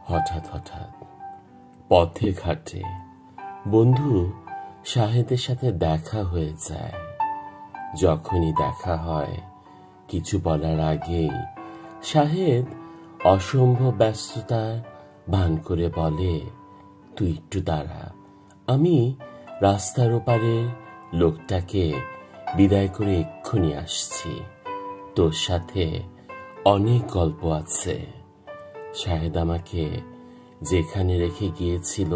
হঠাৎ হঠাৎ পথে ঘাটে বন্ধু শাহেদের সাথে দেখা হয়ে যায়। যখনই দেখা হয় কিছু বলার আগেই শাহেদ অসম্ভব ব্যস্ততার ভান করে বলে, তুই একটু দাঁড়া, আমি রাস্তার ওপারে লোকটাকে বিদায় করে এক্ষুনি আসছি, তোর সাথে অনেক গল্প আছে। শাহেদ আমাকে যেখানে রেখে গিয়েছিল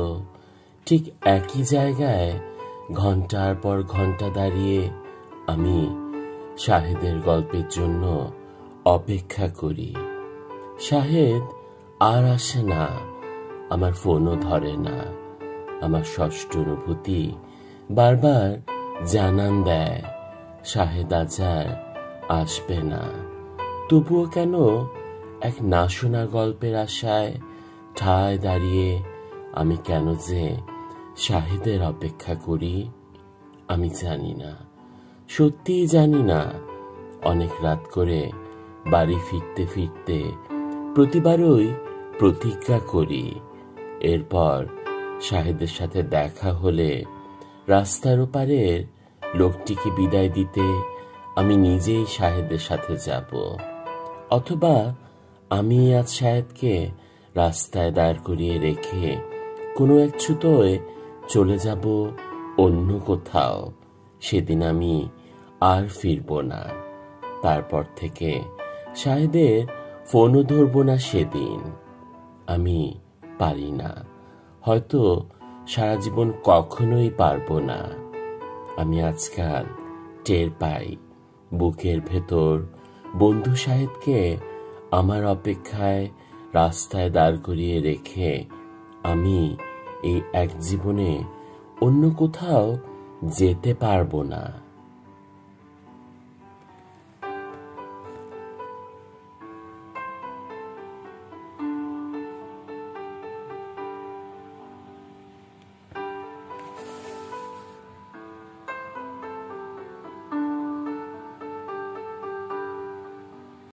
ঠিক একই জায়গায় ঘন্টার পর ঘন্টা দাঁড়িয়ে আমি শাহেদের গল্পের জন্য অপেক্ষা করি। শাহেদ আর আসে না, আমার ফোনও ধরে না। আমার ষষ্ঠ অনুভূতি বারবার জানান দেয় শাহেদ আজ আর আসবে না। তবুও কেন এক না শোনা গল্পের আশায় ঠায় দাঁড়িয়ে আমি কেন যে শাহেদের অপেক্ষা করি আমি জানি না, সত্যিই জানি না। অনেক রাত করে বাড়ি ফিরতে ফিরতে প্রতিবারই প্রতিজ্ঞা করি, এরপর শাহেদের সাথে দেখা হলে রাস্তার ওপারের লোকটিকে বিদায় দিতে আমি নিজেই শাহেদের সাথে যাব, অথবা আমি আজ শাহেদকে রাস্তায় দাঁড় করিয়ে রেখে কোনো এক ছুতোয় চলে যাব অন্য কোথাও। সেদিন আমি আর ফিরব না। তারপর থেকে শাহেদের ফোনও ধরব না সেদিন। আমি পারি না, হয়তো সারা জীবন কখনোই পারবো না। আমি আজকাল টের পাই বুকের ভেতর বন্ধু শাহেদকে আমার অপেক্ষায় রাস্তায় দাঁড় করিয়ে রেখে আমি এই এক জীবনে অন্য কোথাও যেতে পারবো না।